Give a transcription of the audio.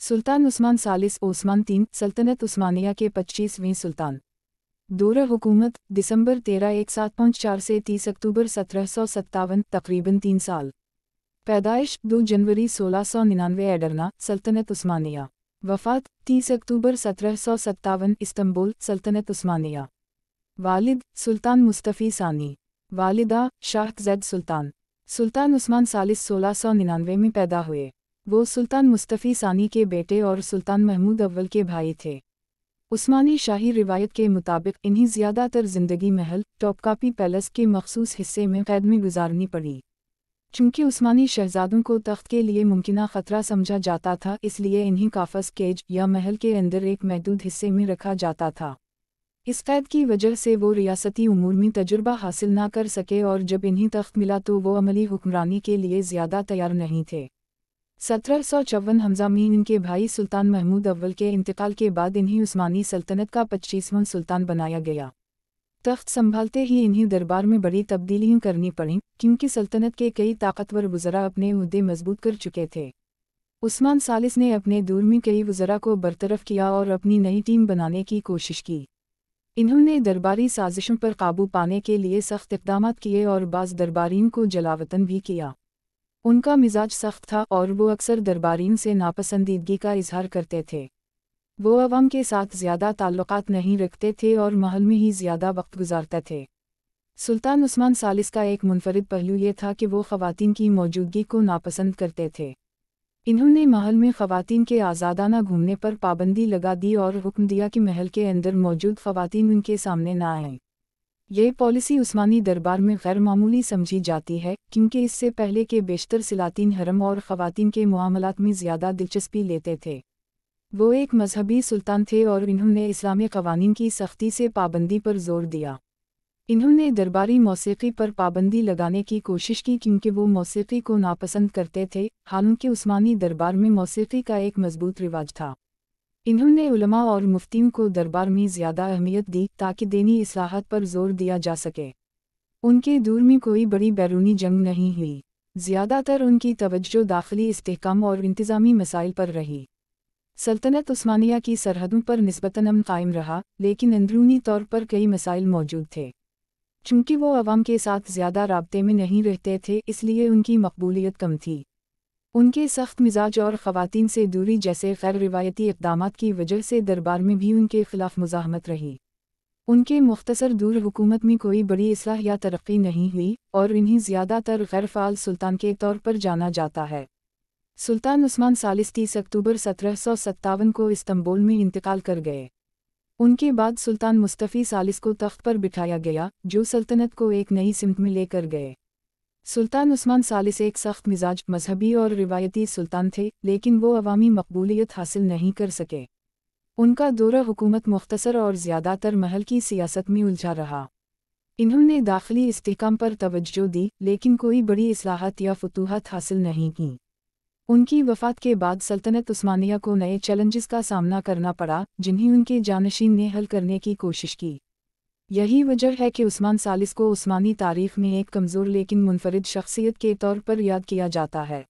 सुल्तान Usman सालिस Osman III सल्तनत उस्मानिया के 25वें सुल्तान। दौर हुकूमत दिसंबर 13/1754 से 30 अक्टूबर 1757 तकरीबन 3 साल। पैदाइश 2 जनवरी 1699 एडरना सल्तनत उस्मानिया। वफ़ात 30 अक्टूबर 1757 इस्तंबुल सल्तनत उस्मानिया। वालिद सुल्तान मुस्तफ़ी सानी। वालिदा शाह ज़ैद सुल्तान। सुल्तान उस्मान सालिस 1699 में पैदा हुए। वो सुल्तान मुस्तफ़ी सानी के बेटे और सुल्तान महमूद अव्वल के भाई थे। उस्मानी शाही रिवायत के मुताबिक इन्हें ज़्यादातर ज़िंदगी महल टॉपकापी पैलेस के मखसूस हिस्से में कैद में गुजारनी पड़ी। चूँकि उस्मानी शहज़ादों को तख्त के लिए मुमकिना ख़तरा समझा जाता था, इसलिए इन्हें काफ़स केज या महल के अंदर एक महदूद हिस्से में रखा जाता था। इस कैद की वजह से वो रियासती उमूर में तजुर्बा हासिल ना कर सके और जब इन्हें तख्त मिला तो वो अमली हुक्मरानी के लिए ज़्यादा तैयार नहीं थे। 1754 हमज़ा में इनके भाई सुल्तान महमूद अव्वल के इंतकाल के बाद इन्हें उस्मानी सल्तनत का 25वां सुल्तान बनाया गया। तख्त संभालते ही इन्हें दरबार में बड़ी तब्दीलियां करनी पड़ीं, क्योंकि सल्तनत के कई ताकतवर वज़रा अपने उहदे मजबूत कर चुके थे। उस्मान सालिस ने अपने दौर में कई वज़रा को बरतरफ किया और अपनी नई टीम बनाने की कोशिश की। इन्होंने दरबारी साजिशों पर काबू पाने के लिए सख्त इक़दामात किए और बाज़ दरबारियों को जलावतन भी किया। उनका मिजाज सख्त था और वो अक्सर दरबारियों से नापसंदीदगी का इजहार करते थे। वो अवाम के साथ ज़्यादा ताल्लुकात नहीं रखते थे और महल में ही ज़्यादा वक्त गुजारते थे। सुल्तान उस्मान सालिस का एक मुनफरिद पहलू ये था कि वो ख़वातीन की मौजूदगी को नापसंद करते थे। इन्होंने महल में ख़वातीन के आज़ादाना घूमने पर पाबंदी लगा दी और हुक्म दिया कि महल के अंदर मौजूद ख़वातीन उनके सामने न आएं। ये पॉलिसी उस्मानी दरबार में गैर मामूली समझी जाती है, क्योंकि इससे पहले के बेशतर सलातीन हरम और ख़वातीन के मुआमलात में ज़्यादा दिलचस्पी लेते थे। वो एक मजहबी सुल्तान थे और इन्होंने इस्लामी क़वानीन की सख्ती से पाबंदी पर जोर दिया। इन्होंने दरबारी मौसीक़ी पर पाबंदी लगाने की कोशिश की, क्योंकि वो मौसीक़ी को नापसंद करते थे। हालांकि उस्मानी दरबार में मौसीक़ी का एक मजबूत रिवाज था। इन्होंने उलमा और मुफ्तियों को दरबार में ज़्यादा अहमियत दी ताकि दीनी इस्लाहात पर जोर दिया जा सके। उनके दौर में कोई बड़ी बैरूनी जंग नहीं हुई। ज़्यादातर उनकी तवज्जो दाखिली इस्तेहकाम और इंतज़ामी मसाइल पर रही। सल्तनत उस्मानिया की सरहदों पर निस्बतन अमन कायम रहा, लेकिन अंदरूनी तौर पर कई मसाइल मौजूद थे। चूँकि वो अवाम के साथ ज़्यादा राब्ते में नहीं रहते थे, इसलिए उनकी मकबूलियत कम थी। उनके सख्त मिजाज और ख़वातीन से दूरी जैसे गैर रिवायती इक़दामात की वजह से दरबार में भी उनके ख़िलाफ़ मुज़ाहमत रही। उनके मुख्तसर दूर हुकूमत में कोई बड़ी इस्लाह या तरक्की नहीं हुई और इन्हें ज़्यादातर गैर फ़ाल सुल्तान के तौर पर जाना जाता है। सुल्तान उस्मान सालिस 30 अक्टूबर 1757 को इस्तंबुल में इंतकाल कर गए। उनके बाद सुल्तान मुस्तफ़ी सालिस को तख्त पर बिठाया गया, जो सल्तनत को एक नई सिमत में लेकर गए। सुल्तान उस्मान सालिस एक सख्त मिजाज मजहबी और रिवायती सुल्तान थे, लेकिन वो अवामी मकबूलियत हासिल नहीं कर सके। उनका दौरा हुकूमत मुख्तसर और ज़्यादातर महल की सियासत में उलझा रहा। इन्होंने दाखिली इस्तेहकाम पर तवज्जो दी, लेकिन कोई बड़ी इस्लाहात या फतूहात हासिल नहीं की। उनकी वफ़ात के बाद सल्तनत उस्मानिया को नए चैलेंजेस का सामना करना पड़ा, जिन्हें उनके जानशीन ने हल करने की कोशिश की। यही वजह है कि उस्मान सालिस को उस्मानी तारीख़ में एक कमज़ोर लेकिन मुनफरिद शख्सियत के तौर पर याद किया जाता है।